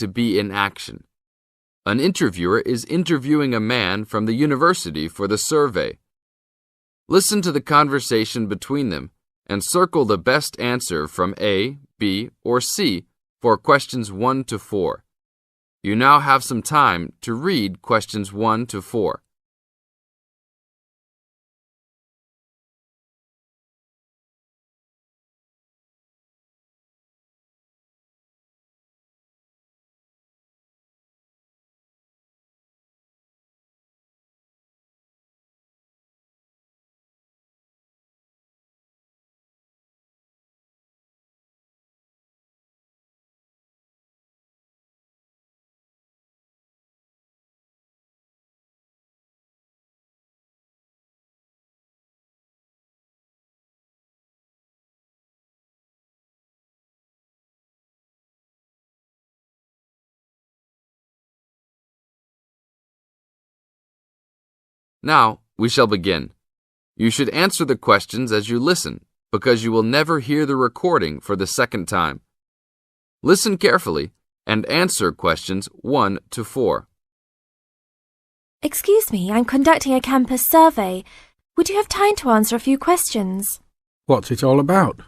to be in action. An interviewer is interviewing a man from the university for the survey. Listen to the conversation between them and circle the best answer from A, B, or C for questions 1 to 4. You now have some time to read questions 1 to 4. Now, we shall begin. You should answer the questions as you listen, because you will never hear the recording for the second time. Listen carefully and answer questions 1 to 4. Excuse me, I'm conducting a campus survey. Would you have time to answer a few questions? What's it all about?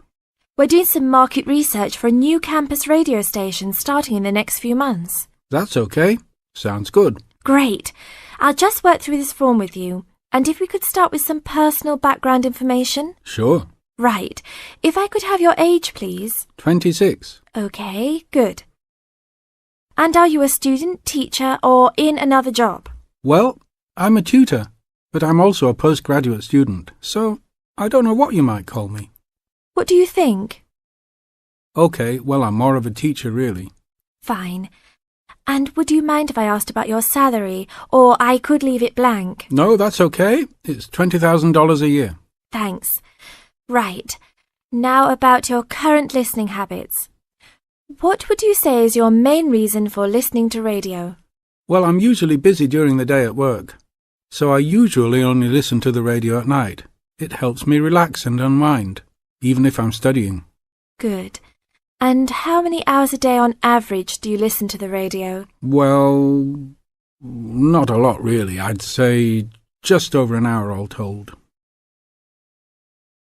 We're doing some market research for a new campus radio station starting in the next few months. That's okay. Sounds good. Great. I'll just work through this form with you. And if we could start with some personal background information? Sure. Right. If I could have your age, please. 26. Okay, good. And are you a student, teacher, or in another job? Well, I'm a tutor, but I'm also a postgraduate student, so I don't know what you might call me. What do you think? Okay, well, I'm more of a teacher, really. Fine. And would you mind if I asked about your salary, or I could leave it blank? No, that's okay. It's $20,000 a year. Thanks. Right. Now about your current listening habits. What would you say is your main reason for listening to radio? Well, I'm usually busy during the day at work, so I usually only listen to the radio at night. It helps me relax and unwind, even if I'm studying. Good. And how many hours a day on average do you listen to the radio? Well, not a lot really. I'd say just over an hour all told.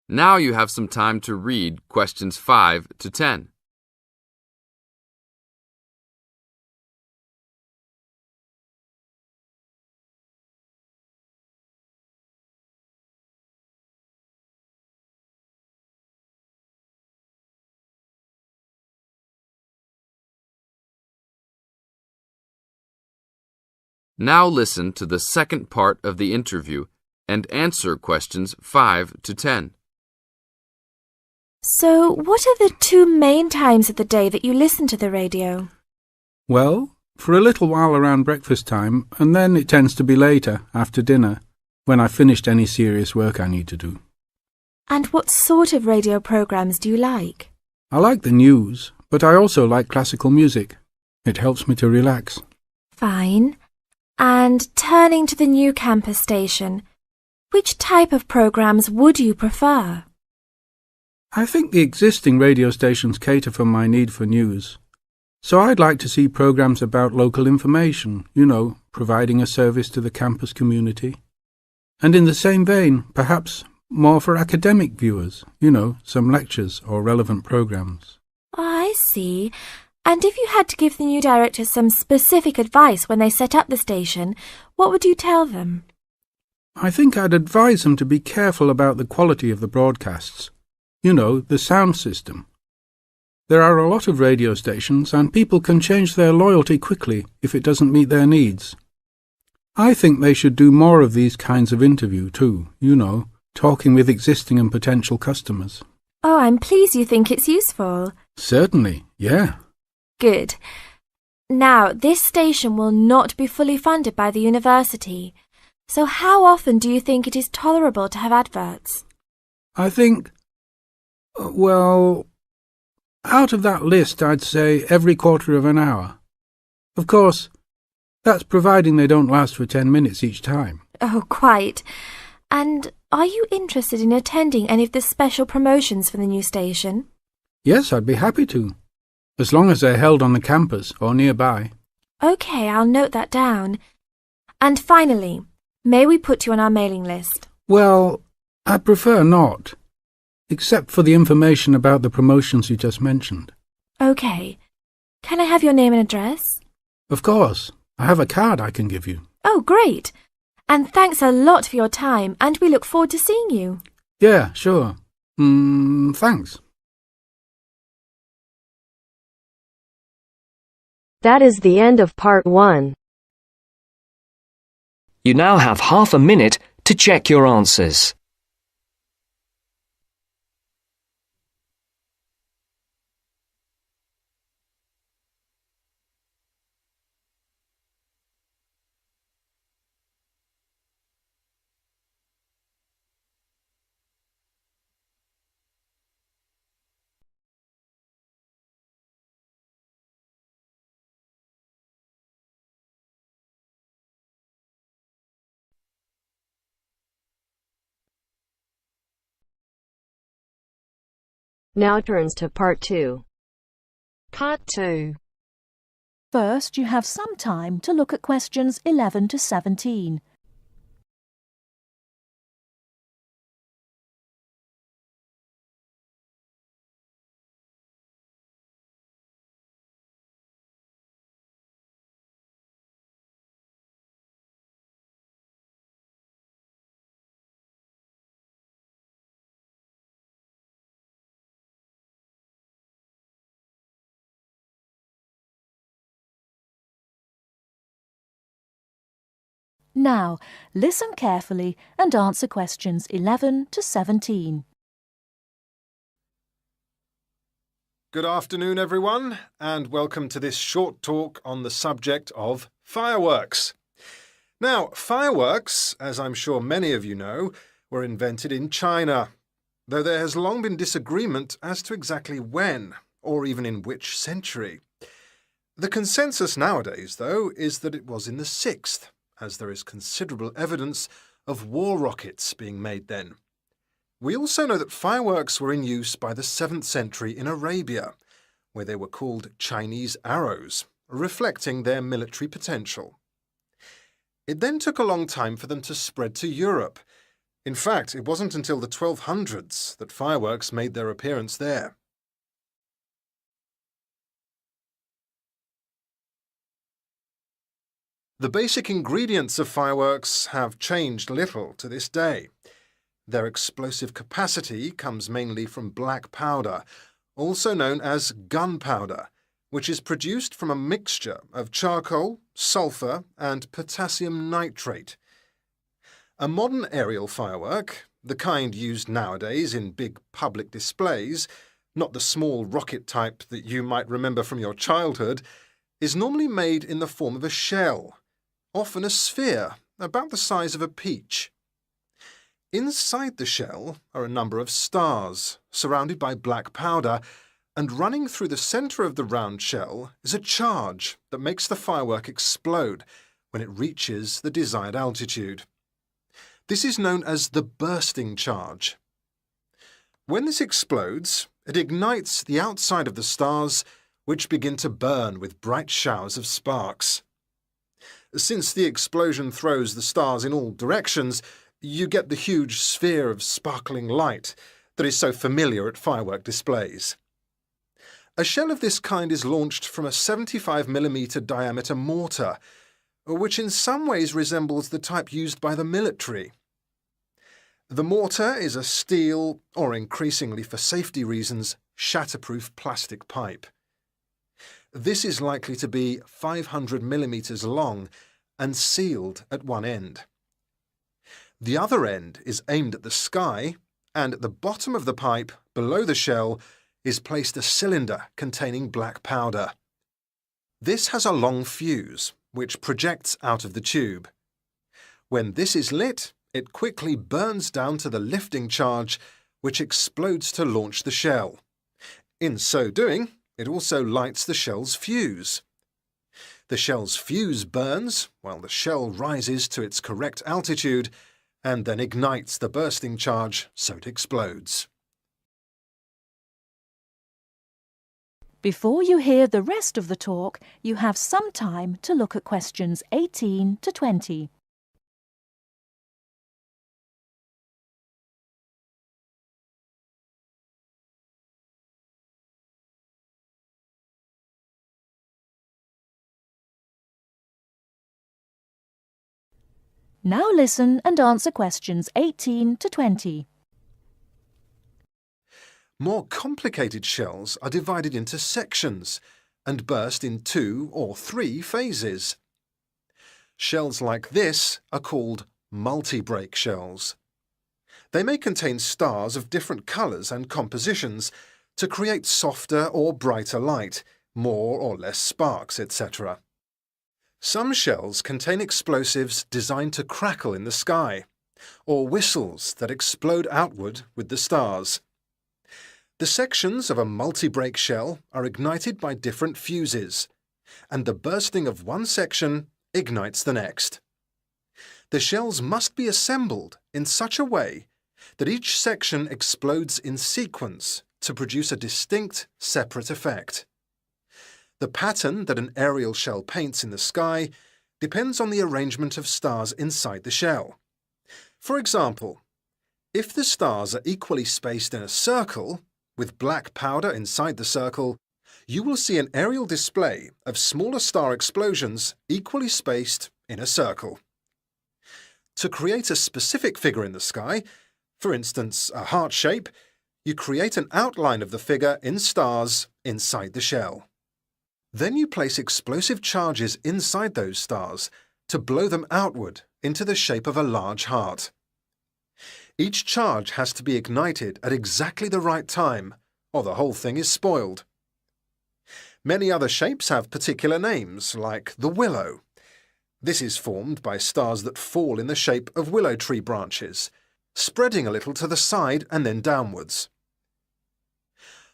Now you have some time to read questions 5 to 10. Now listen to the second part of the interview and answer questions 5 to 10. So, what are the 2 main times of the day that you listen to the radio? Well, for a little while around breakfast time, and then it tends to be later, after dinner, when I've finished any serious work I need to do. And what sort of radio programs do you like? I like the news, but I also like classical music. It helps me to relax. Fine. And turning to the new campus station, which type of programs would you prefer? I think the existing radio stations cater for my need for news. So I'd like to see programs about local information, providing a service to the campus community. And in the same vein, perhaps more for academic viewers, some lectures or relevant programs. I see. And if you had to give the new director some specific advice when they set up the station, what would you tell them? I think I'd advise them to be careful about the quality of the broadcasts. The sound system. There are a lot of radio stations and people can change their loyalty quickly if it doesn't meet their needs. I think they should do more of these kinds of interview too, talking with existing and potential customers. Oh, I'm pleased you think it's useful. Certainly, yeah. Good. Now, this station will not be fully funded by the university. So how often do you think it is tolerable to have adverts? I think, out of that list, I'd say every quarter of an hour. Of course, that's providing they don't last for 10 minutes each time. Oh, quite. And are you interested in attending any of the special promotions for the new station? Yes, I'd be happy to. as long as they're held on the campus or nearby. OK, I'll note that down. And finally, may we put you on our mailing list? Well, I'd prefer not, except for the information about the promotions you just mentioned. OK. Can I have your name and address? Of course. I have a card I can give you. Oh, great. And thanks a lot for your time, and we look forward to seeing you. Yeah, sure. Thanks. That is the end of part 1. You now have half a minute to check your answers. Now turns to part 2. Part 2. First, you have some time to look at questions 11 to 17. Now, listen carefully and answer questions 11 to 17. Good afternoon, everyone, and welcome to this short talk on the subject of fireworks. Now, fireworks, as I'm sure many of you know, were invented in China, though there has long been disagreement as to exactly when, or even in which century. The consensus nowadays, though, is that it was in the 6th, as there is considerable evidence of war rockets being made then. We also know that fireworks were in use by the 7th century in Arabia, where they were called Chinese arrows, reflecting their military potential. It then took a long time for them to spread to Europe. In fact, it wasn't until the 1200s that fireworks made their appearance there. The basic ingredients of fireworks have changed little to this day. Their explosive capacity comes mainly from black powder, also known as gunpowder, which is produced from a mixture of charcoal, sulfur, and potassium nitrate. A modern aerial firework, the kind used nowadays in big public displays, not the small rocket type that you might remember from your childhood, is normally made in the form of a shell, often a sphere about the size of a peach. Inside the shell are a number of stars, surrounded by black powder, and running through the centre of the round shell is a charge that makes the firework explode when it reaches the desired altitude. This is known as the bursting charge. When this explodes, it ignites the outside of the stars, which begin to burn with bright showers of sparks. Since the explosion throws the stars in all directions, you get the huge sphere of sparkling light that is so familiar at firework displays. A shell of this kind is launched from a 75mm diameter mortar, which in some ways resembles the type used by the military. The mortar is a steel, or increasingly for safety reasons, shatterproof plastic pipe. This is likely to be 500mm long and sealed at one end. The other end is aimed at the sky, and at the bottom of the pipe, below the shell, is placed a cylinder containing black powder. This has a long fuse, which projects out of the tube. When this is lit, it quickly burns down to the lifting charge, which explodes to launch the shell. In so doing, it also lights the shell's fuse. The shell's fuse burns while the shell rises to its correct altitude and then ignites the bursting charge so it explodes. Before you hear the rest of the talk, you have some time to look at questions 18 to 20. Now listen and answer questions 18 to 20. More complicated shells are divided into sections and burst in 2 or 3 phases. Shells like this are called multi-break shells. They may contain stars of different colours and compositions to create softer or brighter light, more or less sparks, etc. Some shells contain explosives designed to crackle in the sky, or whistles that explode outward with the stars. The sections of a multi-break shell are ignited by different fuses, and the bursting of one section ignites the next. The shells must be assembled in such a way that each section explodes in sequence to produce a distinct, separate effect. The pattern that an aerial shell paints in the sky depends on the arrangement of stars inside the shell. For example, if the stars are equally spaced in a circle, with black powder inside the circle, you will see an aerial display of smaller star explosions equally spaced in a circle. To create a specific figure in the sky, for instance a heart shape, you create an outline of the figure in stars inside the shell. Then you place explosive charges inside those stars to blow them outward into the shape of a large heart. Each charge has to be ignited at exactly the right time, or the whole thing is spoiled. Many other shapes have particular names, like the willow. This is formed by stars that fall in the shape of willow tree branches, spreading a little to the side and then downwards.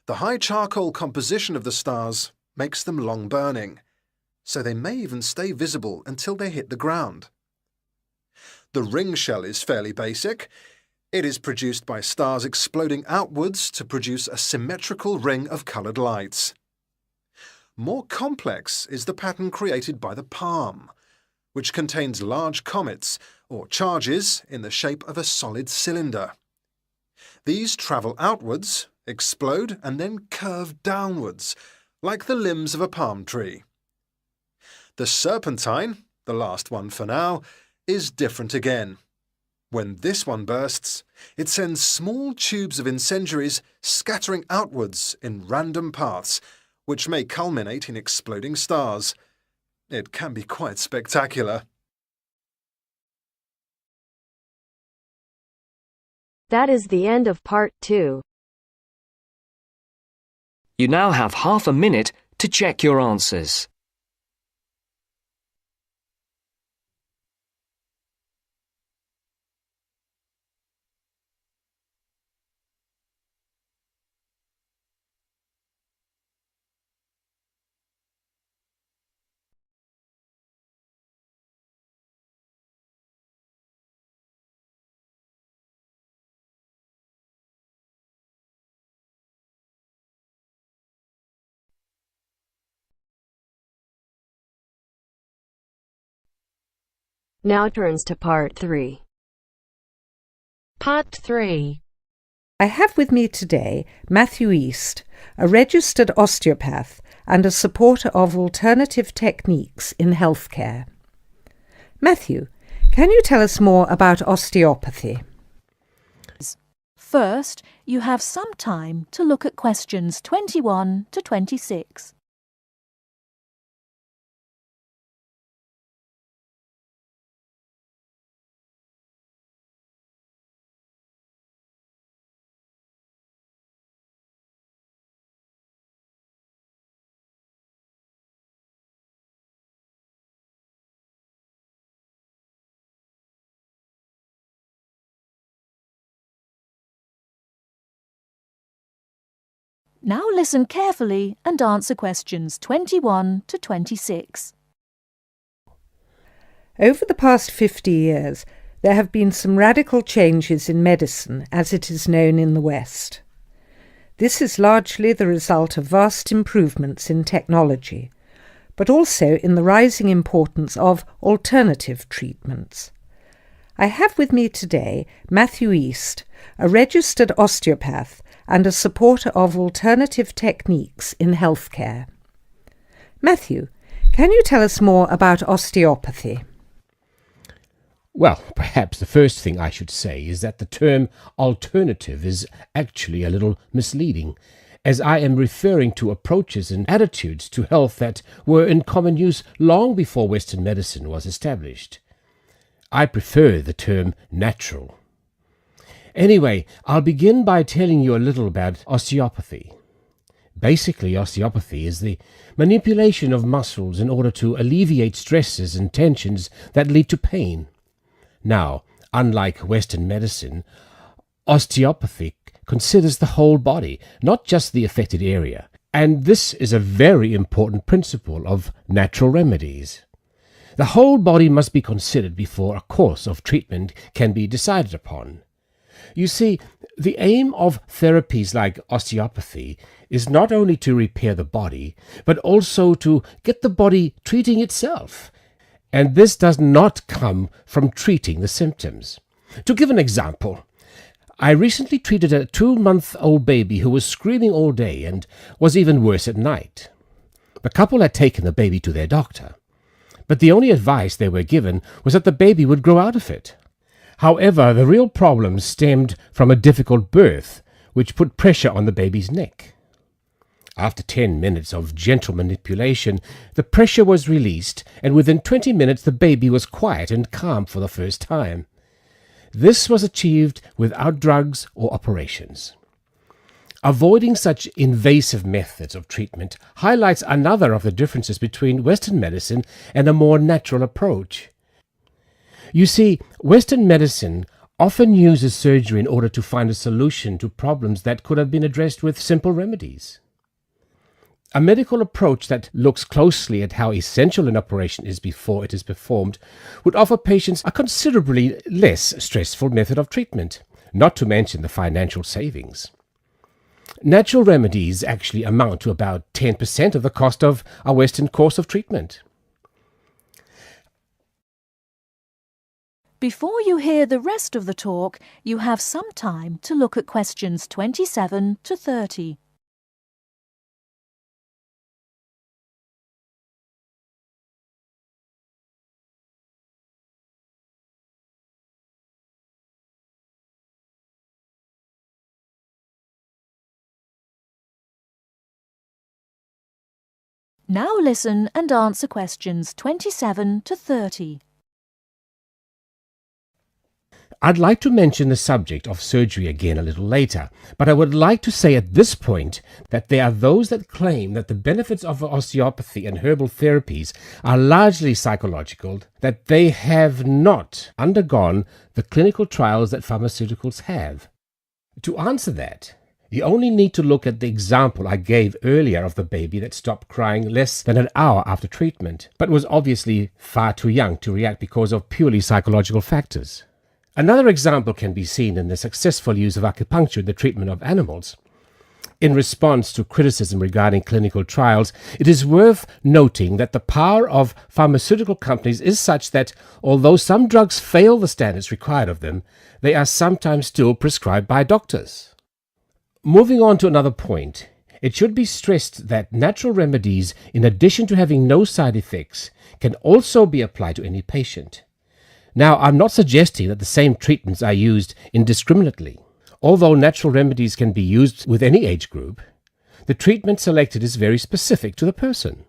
The high charcoal composition of the stars makes them long-burning, so they may even stay visible until they hit the ground. The ring shell is fairly basic. It is produced by stars exploding outwards to produce a symmetrical ring of coloured lights. More complex is the pattern created by the palm, which contains large comets or charges in the shape of a solid cylinder. These travel outwards, explode and then curve downwards, like the limbs of a palm tree. The serpentine, the last one for now, is different again. When this one bursts, it sends small tubes of incendiaries scattering outwards in random paths, which may culminate in exploding stars. It can be quite spectacular. That is the end of part 2. You now have half a minute to check your answers. Now turns to part 3. Part 3. I have with me today Matthew East, a registered osteopath and a supporter of alternative techniques in healthcare. Matthew, can you tell us more about osteopathy? First, you have some time to look at questions 21 to 26. Now listen carefully and answer questions 21 to 26. Over the past 50 years, there have been some radical changes in medicine as it is known in the West. This is largely the result of vast improvements in technology, but also in the rising importance of alternative treatments. I have with me today Matthew East, a registered osteopath and a supporter of alternative techniques in healthcare. Matthew, can you tell us more about osteopathy? Well, perhaps the first thing I should say is that the term alternative is actually a little misleading, as I am referring to approaches and attitudes to health that were in common use long before Western medicine was established. I prefer the term natural. Anyway, I'll begin by telling you a little about osteopathy. Basically, osteopathy is the manipulation of muscles in order to alleviate stresses and tensions that lead to pain. Now, unlike Western medicine, osteopathy considers the whole body, not just the affected area, and this is a very important principle of natural remedies. The whole body must be considered before a course of treatment can be decided upon. You see, the aim of therapies like osteopathy is not only to repair the body, but also to get the body treating itself. And this does not come from treating the symptoms. To give an example, I recently treated a 2-month-old baby who was screaming all day and was even worse at night. The couple had taken the baby to their doctor, but the only advice they were given was that the baby would grow out of it. However, the real problem stemmed from a difficult birth, which put pressure on the baby's neck. After 10 minutes of gentle manipulation, the pressure was released, and within 20 minutes the baby was quiet and calm for the first time. This was achieved without drugs or operations. Avoiding such invasive methods of treatment highlights another of the differences between Western medicine and a more natural approach. You see, Western medicine often uses surgery in order to find a solution to problems that could have been addressed with simple remedies. A medical approach that looks closely at how essential an operation is before it is performed would offer patients a considerably less stressful method of treatment, not to mention the financial savings. Natural remedies actually amount to about 10% of the cost of a Western course of treatment. Before you hear the rest of the talk, you have some time to look at questions 27 to 30. Now listen and answer questions 27 to 30. I'd like to mention the subject of surgery again a little later, but I would like to say at this point that there are those that claim that the benefits of osteopathy and herbal therapies are largely psychological, that they have not undergone the clinical trials that pharmaceuticals have. To answer that, you only need to look at the example I gave earlier of the baby that stopped crying less than an hour after treatment, but was obviously far too young to react because of purely psychological factors. Another example can be seen in the successful use of acupuncture in the treatment of animals. In response to criticism regarding clinical trials, it is worth noting that the power of pharmaceutical companies is such that, although some drugs fail the standards required of them, they are sometimes still prescribed by doctors. Moving on to another point, it should be stressed that natural remedies, in addition to having no side effects, can also be applied to any patient. Now, I'm not suggesting that the same treatments are used indiscriminately. Although natural remedies can be used with any age group, the treatment selected is very specific to the person.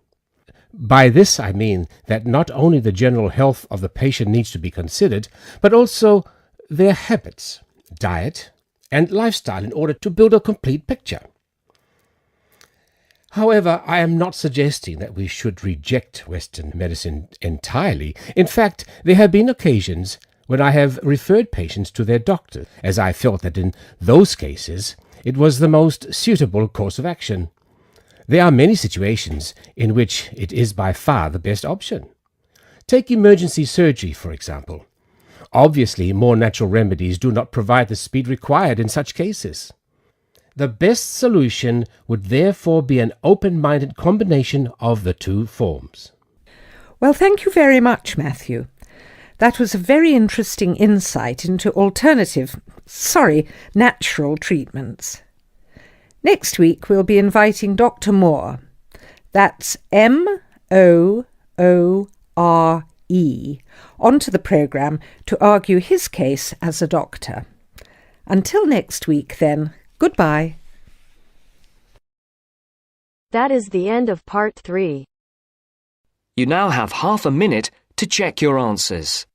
By this I mean that not only the general health of the patient needs to be considered, but also their habits, diet, and lifestyle in order to build a complete picture. However, I am not suggesting that we should reject Western medicine entirely. In fact, there have been occasions when I have referred patients to their doctor, as I felt that in those cases it was the most suitable course of action. There are many situations in which it is by far the best option. Take emergency surgery, for example. Obviously, more natural remedies do not provide the speed required in such cases. The best solution would therefore be an open-minded combination of the two forms. Well, thank you very much, Matthew. That was a very interesting insight into natural treatments. Next week we'll be inviting Dr. Moore. That's Moore onto the programme to argue his case as a doctor. Until next week, then, goodbye. That is the end of part 3. You now have half a minute to check your answers.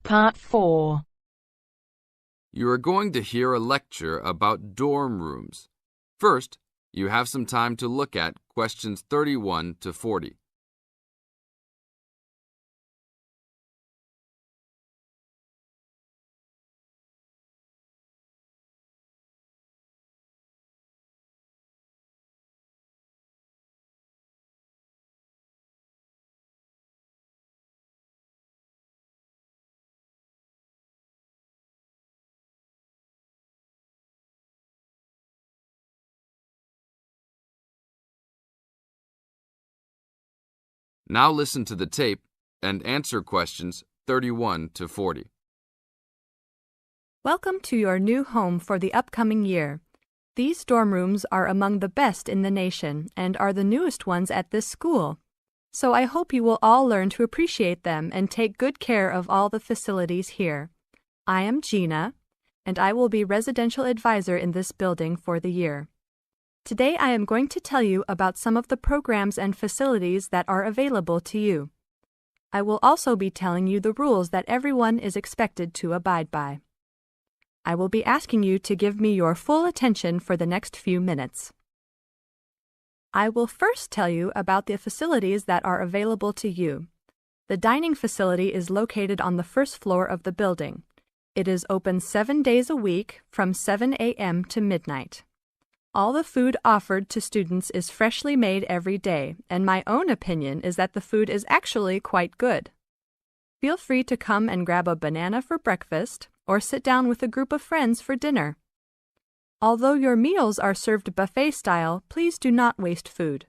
Part 4. You are going to hear a lecture about dorm rooms. First, you have some time to look at questions 31 to 40. Now listen to the tape and answer questions 31 to 40. Welcome to your new home for the upcoming year. These dorm rooms are among the best in the nation and are the newest ones at this school. So I hope you will all learn to appreciate them and take good care of all the facilities here. I am Gina, and I will be residential advisor in this building for the year. Today I am going to tell you about some of the programs and facilities that are available to you. I will also be telling you the rules that everyone is expected to abide by. I will be asking you to give me your full attention for the next few minutes. I will first tell you about the facilities that are available to you. The dining facility is located on the first floor of the building. It is open 7 days a week from 7 a.m. to midnight. All the food offered to students is freshly made every day, and my own opinion is that the food is actually quite good. Feel free to come and grab a banana for breakfast or sit down with a group of friends for dinner. Although your meals are served buffet style, please do not waste food.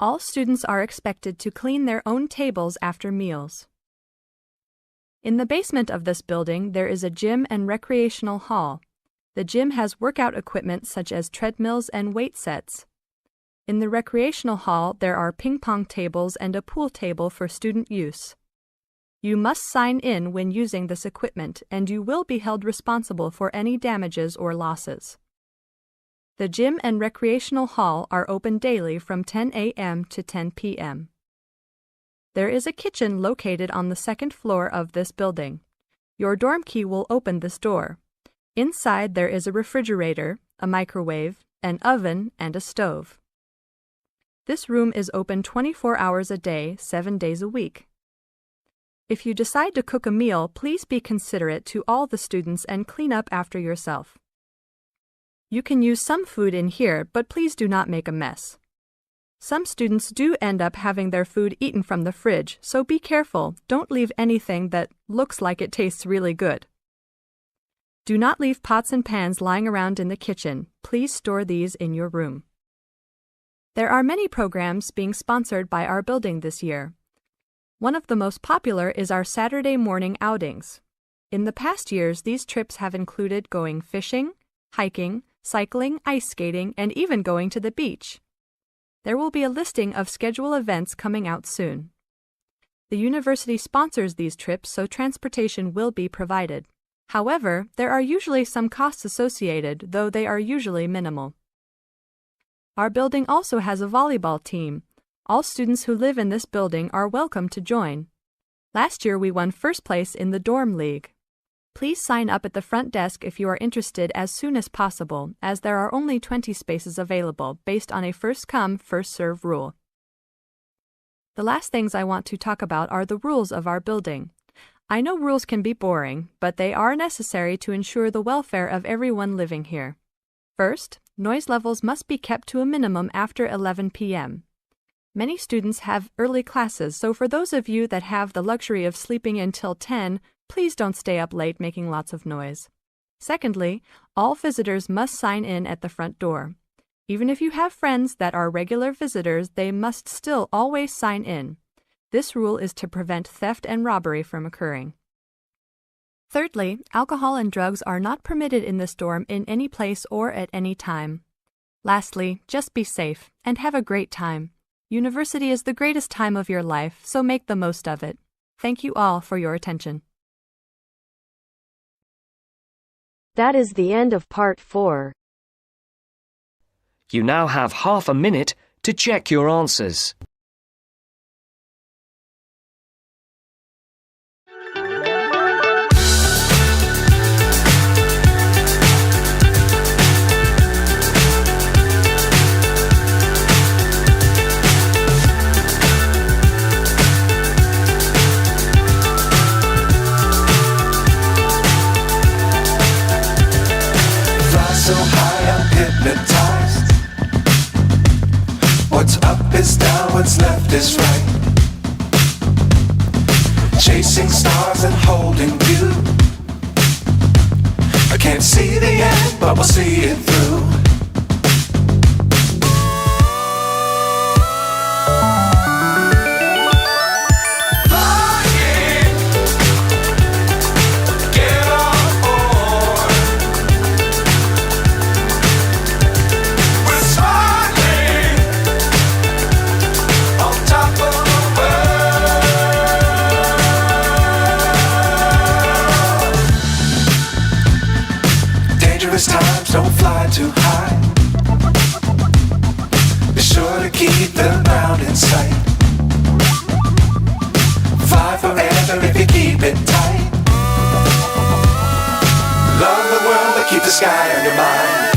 All students are expected to clean their own tables after meals. In the basement of this building, there is a gym and recreational hall. The gym has workout equipment such as treadmills and weight sets. In the recreational hall, there are ping pong tables and a pool table for student use. You must sign in when using this equipment, and you will be held responsible for any damages or losses. The gym and recreational hall are open daily from 10 a.m. to 10 p.m. There is a kitchen located on the second floor of this building. Your dorm key will open this door. Inside there is a refrigerator, a microwave, an oven, and a stove. This room is open 24 hours a day, 7 days a week. If you decide to cook a meal, please be considerate to all the students and clean up after yourself. You can use some food in here, but please do not make a mess. Some students do end up having their food eaten from the fridge, so be careful. Don't leave anything that looks like it tastes really good. Do not leave pots and pans lying around in the kitchen. Please store these in your room. There are many programs being sponsored by our building this year. One of the most popular is our Saturday morning outings. In the past years, these trips have included going fishing, hiking, cycling, ice skating, and even going to the beach. There will be a listing of scheduled events coming out soon. The university sponsors these trips, so transportation will be provided. However, there are usually some costs associated, though they are usually minimal. Our building also has a volleyball team. All students who live in this building are welcome to join. Last year we won first place in the dorm league. Please sign up at the front desk if you are interested as soon as possible, as there are only 20 spaces available based on a first-come, first-serve rule. The last things I want to talk about are the rules of our building. I know rules can be boring, but they are necessary to ensure the welfare of everyone living here. First, noise levels must be kept to a minimum after 11 p.m. Many students have early classes, so for those of you that have the luxury of sleeping until 10, please don't stay up late making lots of noise. Secondly, all visitors must sign in at the front door. Even if you have friends that are regular visitors, they must still always sign in. This rule is to prevent theft and robbery from occurring. Thirdly, alcohol and drugs are not permitted in this dorm in any place or at any time. Lastly, just be safe and have a great time. University is the greatest time of your life, so make the most of it. Thank you all for your attention. That is the end of part 4. You now have half a minute to check your answers. So high I'm hypnotized. What's up is down, what's left is right. Chasing stars and holding you. I can't see the end, but we'll see it through. Times don't fly too high. Be sure to keep the ground in sight. Fly forever if you keep it tight. Love the world but keep the sky on your mind.